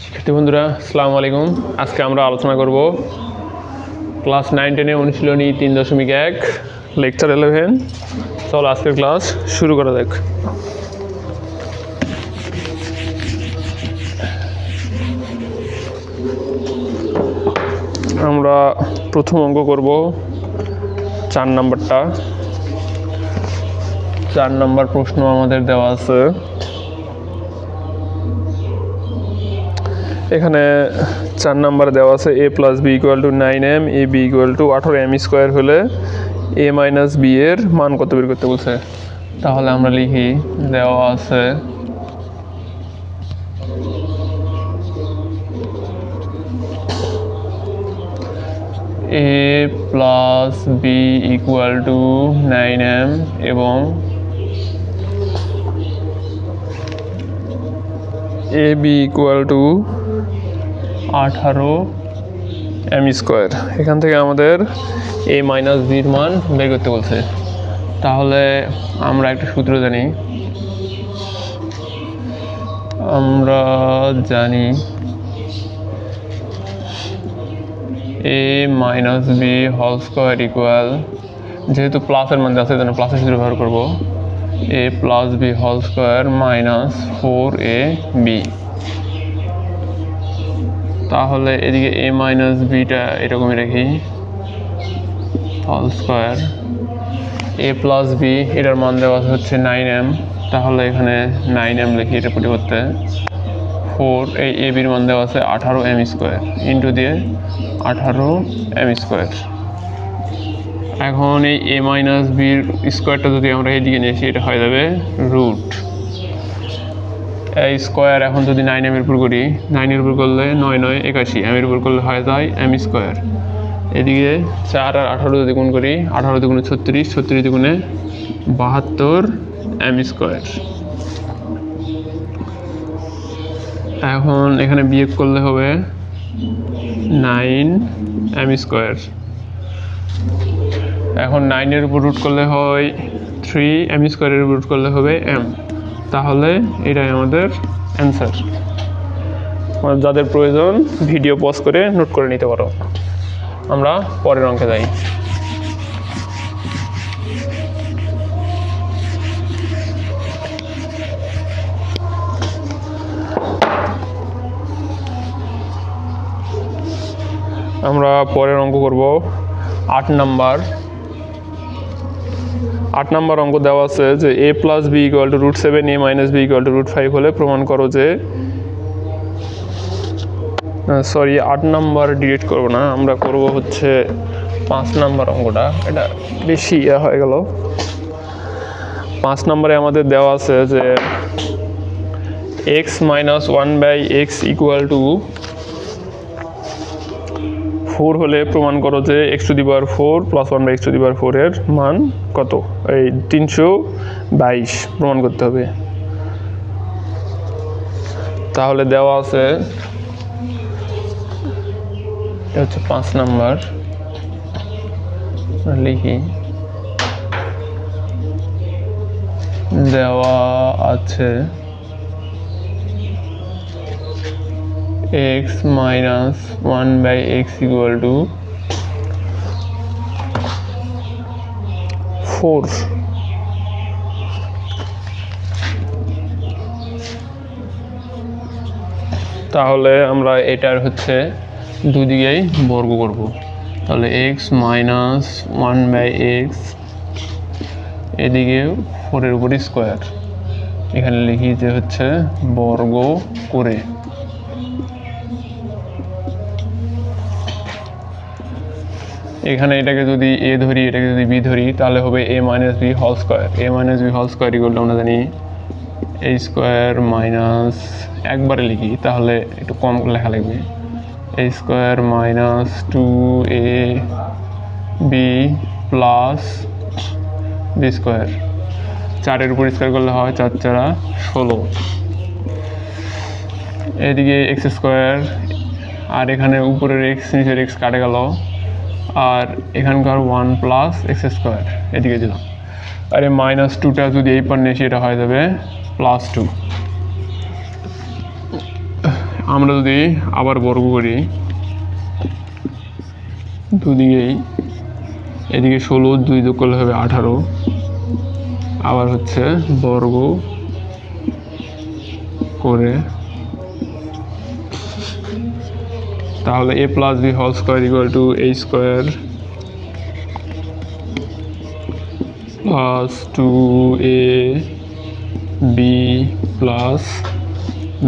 শিক্ষার্থী বন্ধুরা আসসালামু আলাইকুম। আজকে আমরা আলোচনা করব ক্লাস 9-10 অনুশীলনী 3.1 লেকচার 11। চলো আজকের ক্লাস শুরু করা যাক। আমরা প্রথম অঙ্ক করব 4 নাম্বারটা। 4 নাম্বার প্রশ্ন আমাদের দেওয়া আছে। এখানে 4 নাম্বার দেওয়া আছে a + b = 9m, ab = 18m² হলে a - b এর মান কত বের করতে বলছে। তাহলে আমরা লিখি, দেওয়া আছে a + b = 9m এবং ab = 18m²। এখান থেকে আমাদের a - b এর মান বের করতে বলছে। তাহলে আমরা একটা সূত্র জানি, a - b whole square equal, যেহেতু প্লাসের মান আছে জন্য প্লাসের সূত্র ব্যবহার করব, a + b whole square - 4ab। তাহলে এদিকে a - bটা এরকমই রাখি, হোল স্কয়ার a + b এটার মান দেওয়া হচ্ছে 9m, তাহলে এখানে 9m লিখি এটা পরিবর্তে। 4 এই a বির মান দেওয়া আছে 18m² ইন্টু দিয়ে 18m²। এখন এই a - b এর স্কোয়ারটা যদি আমরা এইদিকে নিয়ে আসি, এটা হয়ে যাবে রুট এই স্কোয়ার। এখন যদি 9m এর উপর করি, 9 এর উপর করলে 9 9 81, m এর উপর করলে হয়ে যায় m²। এদিকে 4 আর 18 যদি গুণ করি, 18 দুগুণে 36, 36 দুগুণে 72m²। এখন এখানে বিয়োগ করলে হবে 9m²। এখন 9 এর উপর রুট করলে হয় 3m² এর উপর রুট করলে হবে m। তাহলে এটাই আমাদের অ্যান্সার। যাদের প্রয়োজন ভিডিও পজ করে নোট করে নিতে পারো। আমরা পরের অঙ্কে যাই। আমরা পরের অঙ্ক করব 8 নাম্বার। 8 নাম্বার অঙ্ক দেওয়া আছে যে a + b = √7, a - b = √5 হলে প্রমাণ করো যে, 8 নাম্বার ডিলিট করব না, আমরা করব হচ্ছে 5 নাম্বার অঙ্কটা। এটা বেশি হয়ে গেল। 5 নাম্বারে আমাদের দেওয়া আছে যে x - 1/x = 4 হলে প্রমাণ করো যে x⁴ + 1/x⁴ এর মান কত। এই 322 প্রমাণ করতে হবে। তাহলে দেওয়া আছে, এটা হচ্ছে 5 নাম্বার, লিখি, দেওয়া আছে x - 1/x = 4। তাহলে আমরা এটার হচ্ছে দুদিকেই বর্গ করব। তাহলে x - 1/x, এদিকে 4 এর উপর স্কোয়ার, এখানে লিখি যে হচ্ছে বর্গ করে। এখানে এটাকে যদি a ধরি, এটাকে যদি b ধরি, তাহলে হবে a - b whole square. a - b whole square equal আমরা জানি a² একবারে লিখি, তাহলে একটু কম লেখা লাগবে, a² - 2ab + b²। 4 এর উপর স্কোয়ার করলে হয় 4 × 4 = 16। এদিকে x² আর এখানে উপরের x নিচের x কাটে গেল, আর এখানকার 1 + x² এদিকে দিলাম। আর এই -2টা যদি এই পার নিয়ে, এটা হয়ে যাবে +2। আমরা যদি আবার বর্গ করি দুদিকেই, এদিকে 16 2 যোগ করলে হবে 18, আবার হচ্ছে বর্গ করে, তাহলে a plus B whole square equal to a square plus 2ab plus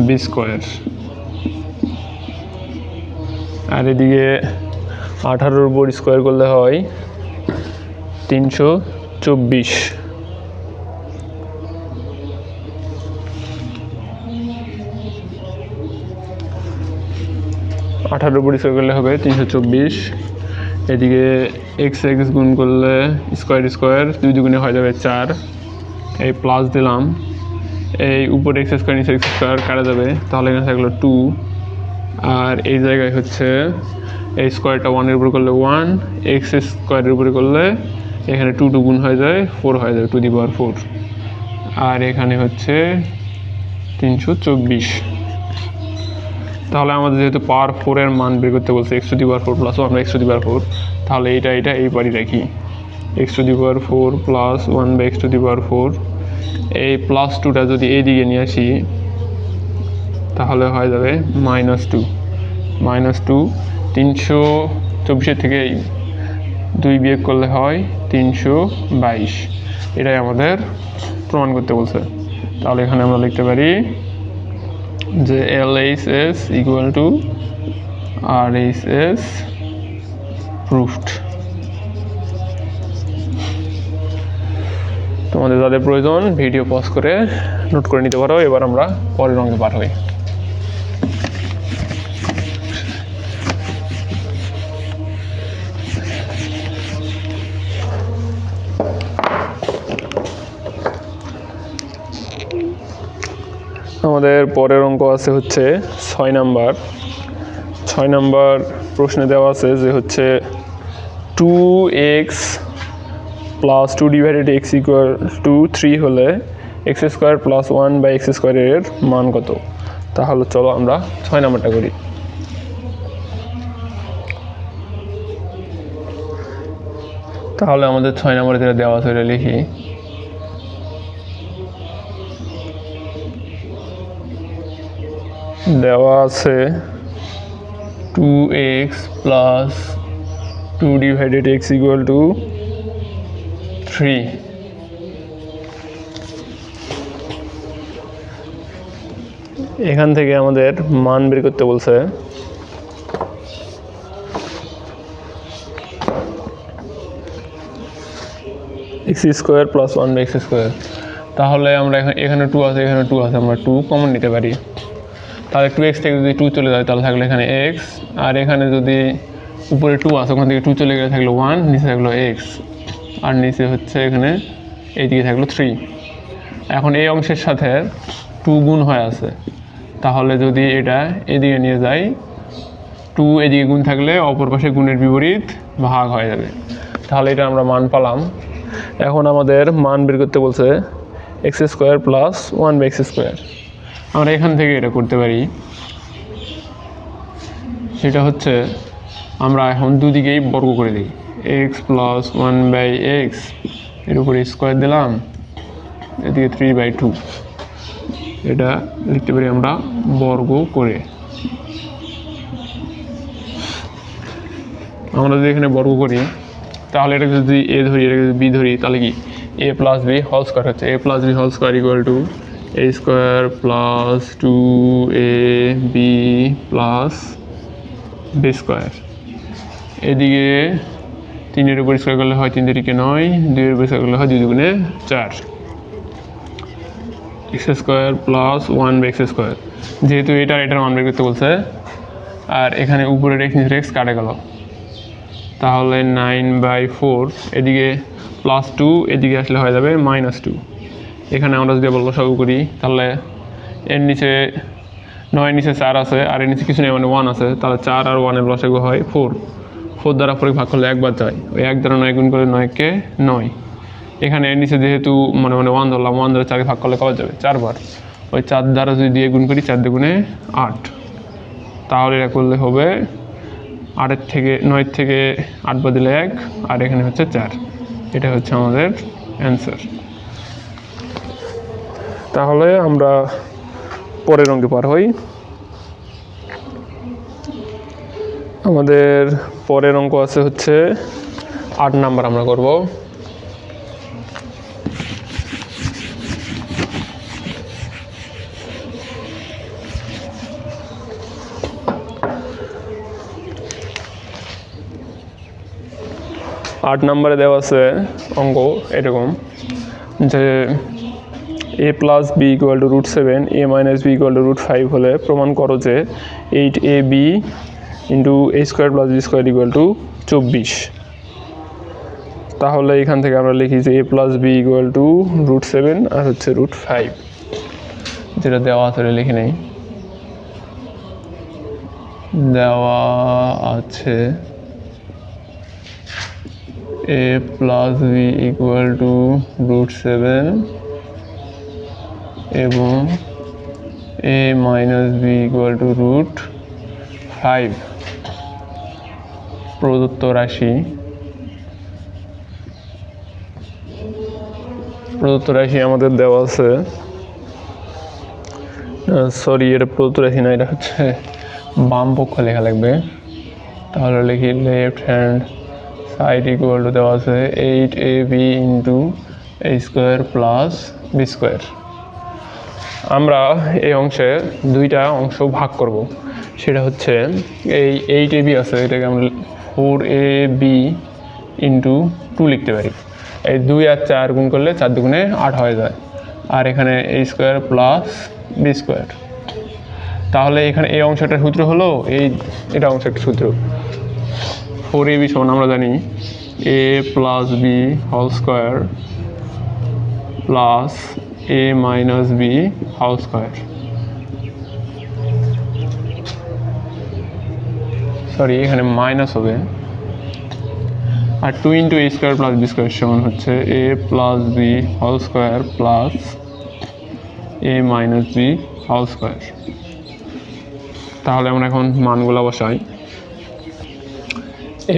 B square. আর এদিকে 18-র উপর স্কোয়ার করলে হয় 324। 18-র উপর স্কোয়ার করলে হবে 324। এদিকে এক্স এক্স গুণ করলে স্কোয়ার স্কোয়ার 2 দুগুণে হয়ে যাবে 4, এই প্লাস দিলাম, এই উপরে এক্স স্কোয়ার নিচে এক্স স্কোয়ার কাটা যাবে, তাহলে এখানে থাকলো 2। আর এই জায়গায় হচ্ছে এই স্কোয়ারটা 1-এর উপরে করলে 1, এক্স স্কোয়ারের উপরে করলে এখানে 2 গুণ হয়ে যায় 4 হয়ে যাবে, 2^4। আর এখানে হচ্ছে 324। তাহলে আমাদের যেহেতু পাওয়ার 4-এর মান বের করতে বলছে x⁴ প্লাস 1 বাই x⁴, তাহলে এটা এই পারি রাখি, x⁴ প্লাস 1 বাই x⁴। এই প্লাস 2টা যদি এই দিকে নিয়ে আসি তাহলে হয়ে যাবে -2। 324-এর থেকে 2 বিয়োগ করলে হয় 322। এটাই আমাদের প্রমাণ করতে বলছে। তাহলে এখানে আমরা লিখতে পারি যে LHS equal to RHS proofed. তোমাদের যাদের প্রয়োজন ভিডিও পজ করে নোট করে নিতে পারো। এবার আমরা পরের অঙ্কে পার হই। আমাদের পরের অঙ্ক আছে হচ্ছে 6 নাম্বার। 6 নাম্বার প্রশ্নে দেওয়া আছে যে হচ্ছে 2x plus 2 divided x equal to 3 হলে x² প্লাস 1 বাই x² এর মান কত? তাহলে চলো আমরা 6 নাম্বারটা করি। তাহলে আমাদের 6 নাম্বারে যেটা দেওয়া আছে এটা লিখি। দেওয়া আছে 2x plus 2 divided x equal to 3। এখান থেকে আমাদের মান বের করতে বলছে। x² plus 1 by x²। তাহলে আমরা এখানে 2 আছে, এখানে 2 আছে, আমরা 2 কমন নিতে পারি। তাহলে 2x থেকে যদি 2 চলে যায় তাহলে থাকলে এখানে x, আর এখানে যদি উপরে 2 আছে ওখান থেকে 2 চলে গেলে থাকলো 1, নিচে থাকলো x, আর নিচে হচ্ছে এখানে এইদিকে থাকলো 3। এখন এই অংশের সাথে 2 গুণ হয়ে আছে, তাহলে যদি এটা এদিকে নিয়ে যাই 2 এদিকে গুণ থাকলে অপর পাশে গুণের বিপরীত ভাগ হয়ে যাবে। তাহলে এটা আমরা মান পেলাম। এখন আমাদের মান বের করতে বলছে x² প্লাস 1 বাই x²। আমরা এখান থেকে এটা করতে পারি। সেটা হচ্ছে আমরা এখন দুদিকেই বর্গ করে দিই, x প্লাস 1 বাই x এর উপরে স্কোয়ার দিলাম, এদিকে 3/2। এটা লিখতে পারি আমরা বর্গ করে। আমরা যদি এখানে বর্গ করি তাহলে এটা যদি a ধরি, এটা যদি b ধরি, তাহলে কি a plus B whole square হচ্ছে a plus B whole square equal to a² plus 2ab plus b²। এদিকে 3-এর উপর স্কোয়ার করলে হয় 3 3 9, 2-এর উপর স্কোয়ার করলে হয় 2 2 4, x² প্লাস 1 বাই x²। যেহেতু এটার মান বের করতে বলছে আর এখানে উপরের x নিচের x কাটে গেল, তাহলে 9/4। এদিকে প্লাস 2, এদিকে আসলে হয়ে যাবে -2। এখানে আমরা যদি আবার লসাগু করি তাহলে এর নিচে 9 নিচে 4 আছে, আর এর নিচে কিছু নেই মানে 1 আছে, তাহলে 4 আর 1-এর লসাগু হয় 4। 4 দ্বারা 4 ভাগ করলে একবার যায়, ওই 1 দ্বারা 9 গুণ করে 9-কে 9। এখানে এর নিচে যেহেতু মানে 1 ধরলাম, 1 দ্বারা 4 ভাগ করলে কত যাবে 4 বার, ওই 4 দ্বারা যদি দিয়ে গুণ করি 4 2 8। তাহলে এটা করলে হবে 9 থেকে 8 বাদ দিলে 1, আর এখানে হচ্ছে 4। এটা হচ্ছে আমাদের অ্যান্সার। তাহলে আমরা পরের অঙ্কে পার হই। আমাদের পরের অঙ্ক আছে হচ্ছে 8 নাম্বার আমরা করব। আট নম্বরে দেওয়া আছে অঙ্ক এরকম যে a plus B equal to √7, a minus B equal to √5 হলে প্রমাণ করো যে 8ab into a square plus B square equal to 24। তাহলে এখান থেকে আমরা লিখি যে a plus B equal to √7 আর হচ্ছে √5, যেটা দেওয়া আছে লিখে নেই। দেওয়া আছে a plus B equal to √7 এবং a minus B equal to √5 প্রদত্ত রাশি আমাদের দেওয়া আছে। সরি, এটা প্রদত্ত রাশি না, এটা হচ্ছে বাম পক্ষ লেখা লাগবে। তাহলে লিখি left hand side equal to দেওয়া আছে 8ab into a square plus B square. আমরা এই অংশে দুইটা অংশ ভাগ করব। সেটা হচ্ছে এই 8ab আছে, এটাকে আমরা 4ab ইন্টু 2 লিখতে পারি। এই 2 আর 4 গুণ করলে 4 দুগুণে 8 হয়ে যায়। আর এখানে a square plus B square. তাহলে এখানে এই অংশটার সূত্র হলো এটা অংশ একটা সূত্র। 4ab সমান আমরা জানি a plus B whole square plus a minus B whole square. Sorry, এখানে মাইনাস হবে। আর 2 into a square plus B square সমান হচ্ছে a plus B whole square plus a minus B whole square. তাহলে আমরা এখন মানগুলো বসাই।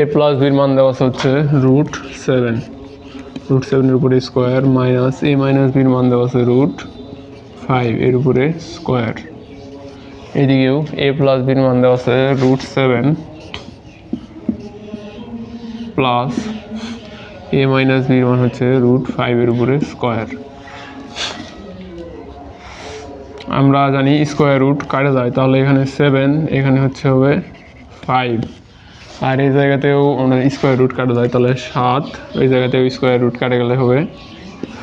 a প্লাস বির মান দেওয়া হচ্ছে √7, √7 এর উপরে স্কোয়ার মাইনাস a মাইনাস বির মান দেওয়া আছে √5 এর উপরে স্কোয়ার। এদিকেও a প্লাস বির মান দেওয়া আছে √7 প্লাস a মাইনাস বির মান হচ্ছে √5 এর উপরে স্কোয়ার। আমরা জানি স্কোয়ার রুট কাটা যায়, তাহলে এখানে 7, এখানে হচ্ছে হবে 5, আর এই জায়গাতেও আমরা স্কোয়ার রুট কাটা যায়, তাহলে 7, এই জায়গাতেও স্কোয়ার রুট কাটা গেলে হবে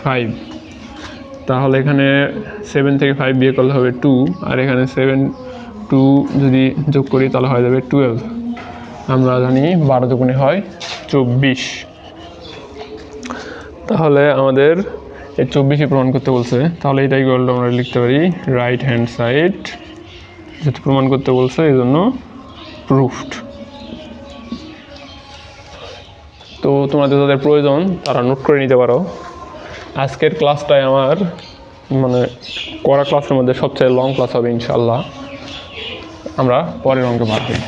5। তাহলে এখানে 7 থেকে 5 বিয়ে করলে হবে 2, আর এখানে 7, 2 যদি যোগ করি তাহলে হয়ে যাবে 12। আমরা জানি 12 দুগুণে হয় 24। তাহলে আমাদের এই 24ই প্রমাণ করতে বলছে। তাহলে এটাই ইকুয়াল আমরা লিখতে পারি রাইট হ্যান্ড সাইড, যেহেতু প্রমাণ করতে বলছে এই জন্য প্রুফড। তো তোমাদের যাদের প্রয়োজন তারা নোট করে নিতে পারো। আজকের ক্লাসটাই আমার করা ক্লাসের মধ্যে সবচেয়ে লং ক্লাস হবে ইনশাল্লাহ। আমরা পরের অঙ্কে পার হই।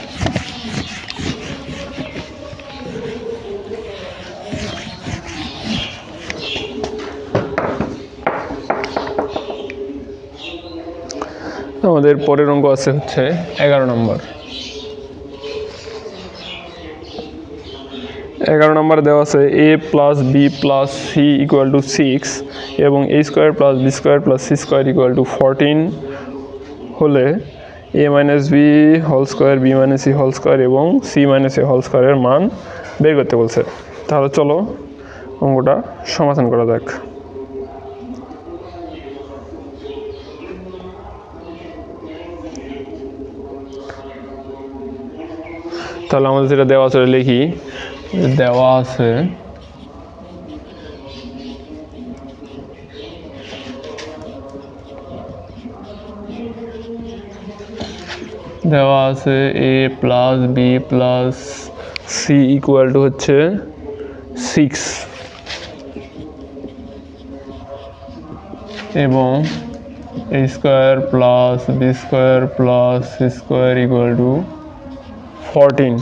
আমাদের পরের অঙ্ক আছে হচ্ছে 11 নম্বর। 11 নম্বর দেওয়া আছে a plus B plus C equal to 6 এবং a square plus B square plus C square equal to 14 হলে a minus B whole square, B minus C whole square এবং সি মাইনাস এ হোল স্কোয়ারের মান বের করতে বলছে। তাহলে চলো অঙ্কটা সমাধান করা যাক। তাহলে আমাদের যেটা দেওয়া আছে লিখি। দেওয়া আছে a plus B plus C equal to হচ্ছে 6 এবং a square plus B square plus C square equal to 14।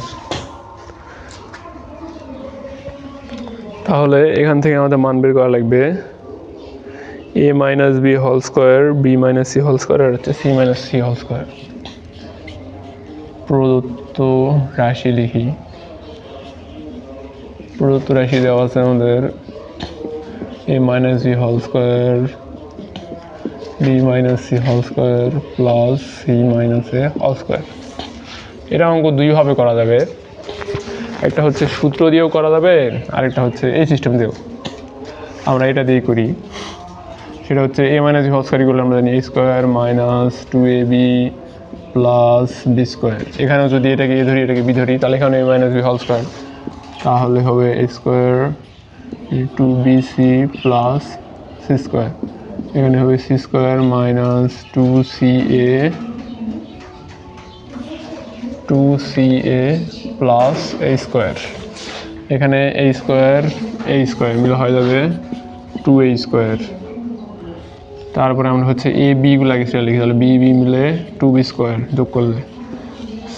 তাহলে এখান থেকে আমাদের মান বের করা লাগবে a minus B whole square B minus C whole square আর হচ্ছে C minus C whole square. প্রদত্ত রাশি লিখি। প্রদত্ত রাশি দেওয়া আছে আমাদের a minus B whole square B minus C whole square plus C minus A whole square. এটা অঙ্ক দুইভাবে করা যাবে, একটা হচ্ছে সূত্র দিয়েও করা যাবে, আরেকটা হচ্ছে এই সিস্টেম দিয়েও। আমরা এটা দিয়ে করি, সেটা হচ্ছে a minus B whole square equal আমরা জানি a square minus 2ab plus B square. এখানেও যদি এটাকে এ ধরি এটাকে বি ধরি তাহলে এখানে a minus B whole square, তাহলে হবে a square into BC plus C square. এখানে হবে C square minus 2ca plus a square. এখানে a স্কোয়ার মিলে হয়ে যাবে 2a স্কোয়ার। তারপরে আমরা হচ্ছে এ বিগুলো আগে সেটা লিখি, তাহলে বি মিলে 2b স্কোয়ার যোগ করলে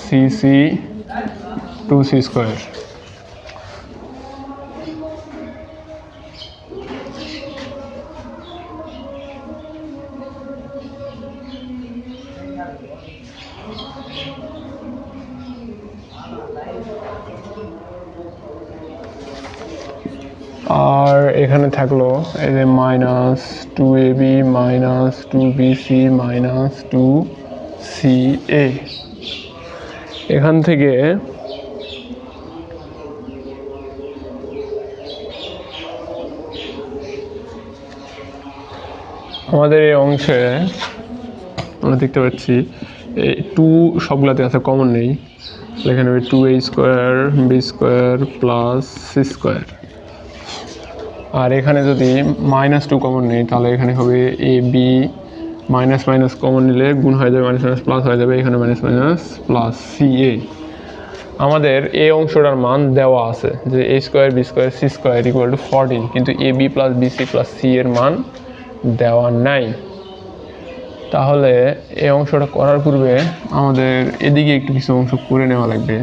সি 2c স্কোয়ার। আর এখানে থাকলো এই যে minus 2ab minus 2bc minus 2ca। এখান থেকে আমাদের এই অংশে আমরা দেখতে পাচ্ছি এই 2 সবগুলাতে আছে, কমন নেই। এখানে হবে 2a square B square plus C square. আর এখানে যদি -2 কমন নেই তাহলে এখানে হবে A B minus minus common নিলে গুণ হয়ে যাবে, মাইনাস মাইনাস প্লাস হয়ে যাবে, এখানে minus minus plus C A. আমাদের এই অংশটার মান দেওয়া আছে যে a square B square C square equal to 14, কিন্তু A B plus BC plus C এর মান দেওয়া নাই। তাহলে এই অংশটা করার পূর্বে আমাদের এদিকে একটু কিছু অংশ করে নেওয়া লাগবে।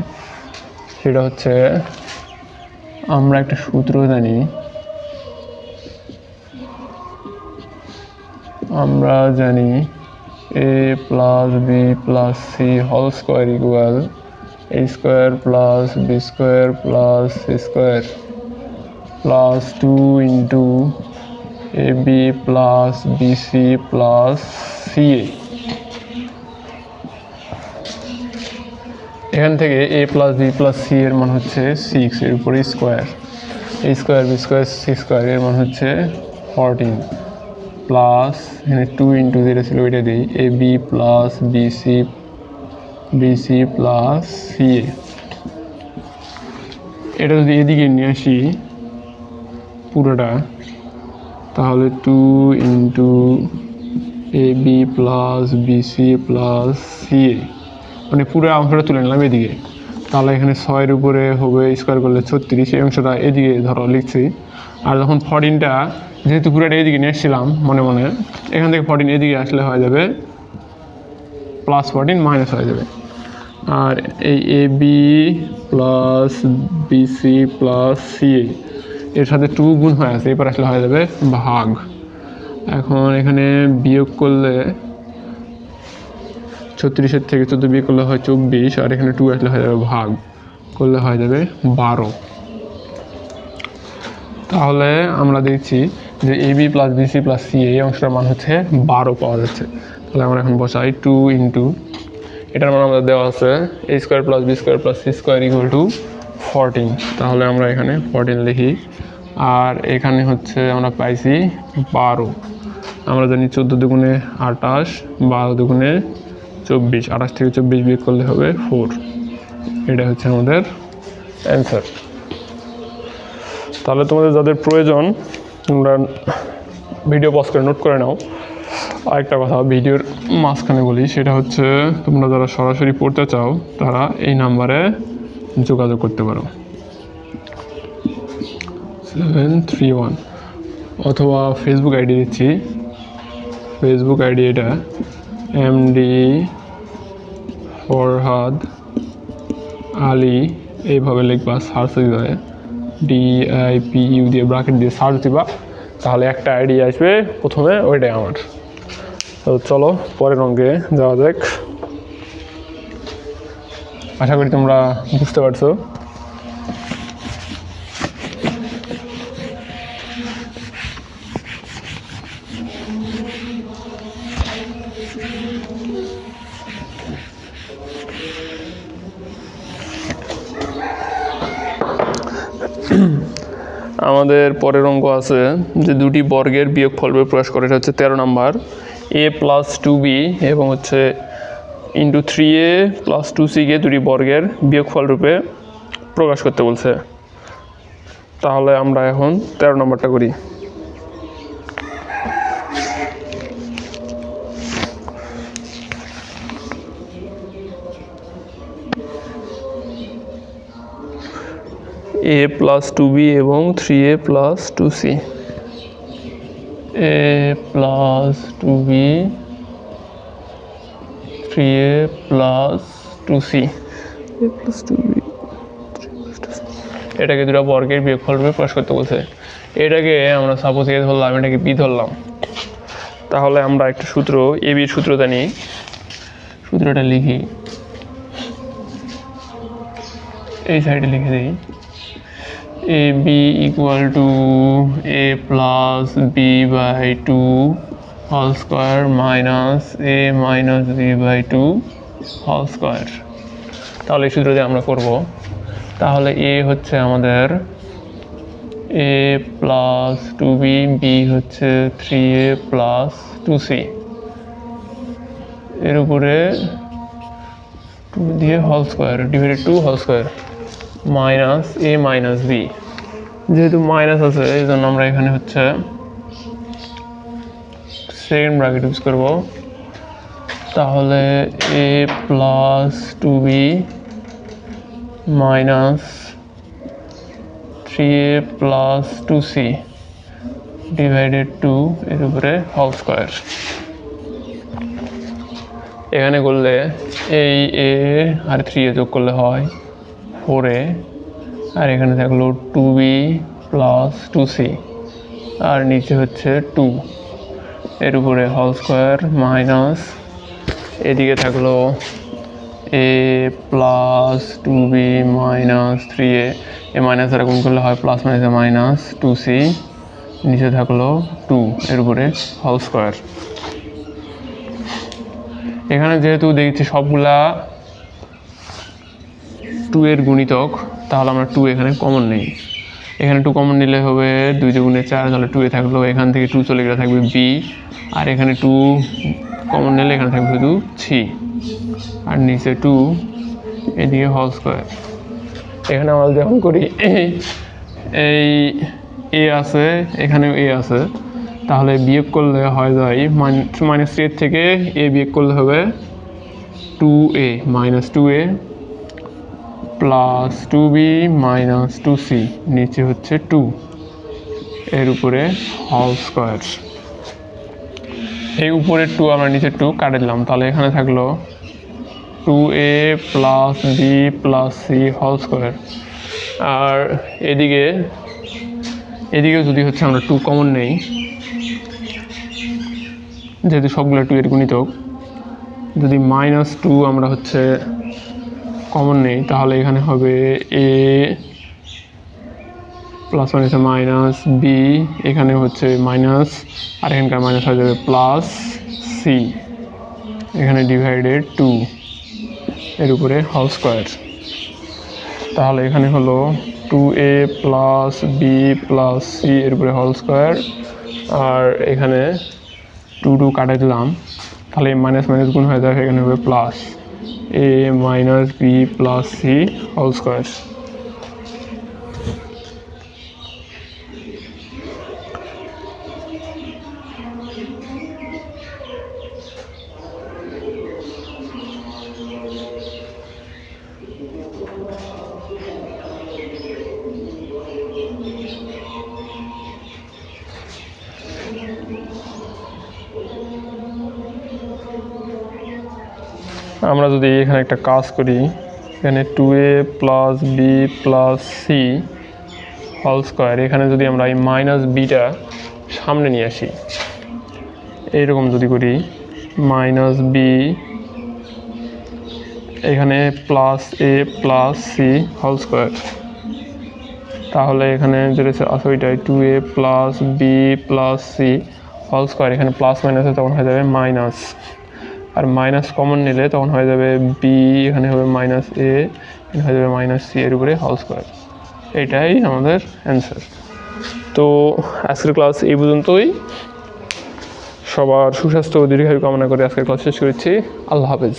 সেটা হচ্ছে আমরা একটা সূত্র জানি, a plus B plus C whole square equal a square plus B square plus C square plus 2 into A B plus BC plus C A. এখান থেকে a plus B plus C এর মান হচ্ছে 6, এর উপরে square a square B square C square এর মান হচ্ছে 14 প্লাস এখানে 2 ইন্টু যেটা ছিল ওইটা দিই A B plus BC plus C A. এটা যদি এদিকে নিয়ে আসি পুরোটা, তাহলে 2 into A B plus BC plus C A, মানে পুরো অংশটা তুলে নিলাম এদিকে। তাহলে এখানে 6-এর উপরে হবে স্কোয়ার করলে 36, এই অংশটা এদিকে ধরো লিখছি। আর যখন 14টা যেহেতু পুরোটা এদিকে নিয়ে এসেছিলাম মনে মনে, এখান থেকে 14 এদিকে আসলে হয়ে যাবে প্লাস 14 মাইনাস হয়ে যাবে। আর এই A B plus BC plus C এর সাথে 2 গুণ হয়ে আছে, এরপর আসলে হয়ে যাবে ভাগ। এখন এখানে বিয়োগ করলে 36-এর থেকে 14 বিয়োগ করলে হয় 24, আর এখানে 2 আসলে হয়ে যাবে ভাগ করলে হয়ে যাবে 12। তাহলে আমরা দেখছি যে A B plus BC plus C এই অংশটার মান হচ্ছে 12 পাওয়া যাচ্ছে। তাহলে আমরা এখন বসাই 2 ইন্টু এটার মান আমাদের দেওয়া আছে a square plus B square plus C square equal to 14। তাহলে আমরা এখানে 14 লিখি। আর এখানে হচ্ছে আমরা পাইছি 12। আমরা জানি 14 দুগুণে 28, 12 দুগুণে 24, 28 থেকে 24 বিয়োগ করলে হবে 4। এটা হচ্ছে আমাদের অ্যান্সার। তাহলে তোমাদের যাদের প্রয়োজন তোমরা ভিডিও পজ করে নোট করে নাও। আরেকটা কথা ভিডিওর মাঝখানে বলি, সেটা হচ্ছে তোমরা যারা সরাসরি পড়তে চাও তারা এই নাম্বারে যোগাযোগ করতে পারো 731, অথবা ফেসবুক আইডি দিচ্ছি ফেসবুক আইডি এটা এমডি ফরহাদ আলী, এইভাবে লিখবা, সার্চ দিবে DIPU দিয়ে ব্র্যাকেট দিয়ে সার্চ দিবা, তাহলে একটা আইডি আসবে প্রথমে, ওইটাই আমার। তো চলো পরের অঙ্কে যাওয়া যাক। আশা করি তোমরা বুঝতে পারছো। আমাদের পরের অঙ্ক আছে যে দুটি বর্গের বিয়োগফল প্রকাশ করে, এটা হচ্ছে 13 নম্বর। a+2b এবং হচ্ছে ইন্টু 3a + 2c কে দুটি বর্গের বিয়োগফল রূপে প্রকাশ করতে বলছে। তাহলে আমরা এখন 13 নম্বরটা করি। a+2b এবং 3a + 2c। a+2b 3a + 2c, এটাকে দুটো বর্গের বিয়োগফল রূপে প্রকাশ করতে বলছে। এটাকে আমরা সাপোজ এ ধরলাম, এটাকে বি ধরলাম। তাহলে আমরা একটা সূত্র, এ বির সূত্রটা নিই, সূত্রটা লিখি, এই সাইডে লিখে দিই। AB = a+b/2 whole square minus a - b/2 whole square. তাহলে এই সূত্র দিয়ে আমরা করব। তাহলে a হচ্ছে আমাদের a+2b, b হচ্ছে 3a + 2c, এর উপরে 2 দিয়ে whole square divided 2 whole square minus a - b। যেহেতু মাইনাস আছে এই জন্য আমরা এখানে হচ্ছে সেকেন্ড ব্র্যাকেট ইউজ করব। তাহলে a+2b minus 3a + 2c divided 2 এর উপরে হোল স্কোয়ার। এখানে করলে এই a আর 3a যোগ করলে হয় 4a, আর এখানে থাকলো 2b + 2c, আর নিচে হচ্ছে 2 এর উপরে হোল স্কোয়ার মাইনাস, এদিকে থাকলো a+2b মাইনাস 3a, এ মাইনাস আর গুণ করলে হয় প্লাস মাইনাসে মাইনাস 2c, নিচে থাকলো 2 এর উপরে হোল স্কোয়ার। এখানে যেহেতু দেখছি সবগুলা 2 এর গুণিতক, তাহলে আমরা 2 এখানে কমন নেই। এখানে 2 কমন নিলে হবে 2 × 4, তাহলে 2 থাকলো, এখান থেকে 2 চলে গেলে থাকবে b, আর এখানে 2 কমন নিলে এখানে থাকবে শুধু 3, আর নিচে 2, এদিকে হোল স্কোয়ার। এখানে আমরা যখন করি এই a আছে, এখানেও a আছে, তাহলে বিয়োগ করলে হয় যায় -3 থেকে a বিয়োগ করলে হবে 2a -2a plus 2b - 2c, নিচে হচ্ছে 2 এর উপরে হোল স্কোয়ার। এই উপরের 2 আমরা নিচে 2 কাটে দিলাম, তাহলে এখানে থাকলো 2a + b + c whole square. আর এদিকেও যদি হচ্ছে আমরা 2 কমন নেই, যেহেতু সবগুলো 2 এর গুণিতক, যদি -2 আমরা হচ্ছে কমন নেই, তাহলে এখানে হবে a প্লাস মাইনাসে মাইনাস b, এখানে হচ্ছে মাইনাস, আর এখানকার মাইনাস হয়ে যাবে প্লাস c, এখানে ডিভাইডেড 2 এর উপরে হোল স্কোয়ার। তাহলে এখানে হলো 2a + b + c এর উপরে হোল স্কোয়ার, আর এখানে 2 কাটে দিলাম, তাহলে মাইনাস মাইনাস গুণ হয়ে যাবে, এখানে হবে plus a - b + c whole square. আমরা যদি এখানে একটা কাজ করি, এখানে 2a plus B plus C whole square, এখানে যদি আমরা এই মাইনাস বিটা সামনে নিয়ে আসি, এইরকম যদি করি মাইনাস বি এখানে plus a plus C whole square, তাহলে এখানে যেটা আছে ওইটাই 2a plus B plus C whole square, এখানে প্লাস মাইনাসে তখন হয়ে যাবে মাইনাস, আর মাইনাস কমন নিলে তখন হয়ে যাবে বি, এখানে হবে মাইনাস এ, এখানে হয়ে যাবে মাইনাস সি এর উপরে হোল স্কোয়ার। এটাই আমাদের অ্যান্সার। তো আজকের ক্লাস এই পর্যন্তই। সবার সুস্বাস্থ্য ও দীর্ঘায়ু কামনা করে আজকের ক্লাস শেষ করেছি। আল্লাহ হাফেজ।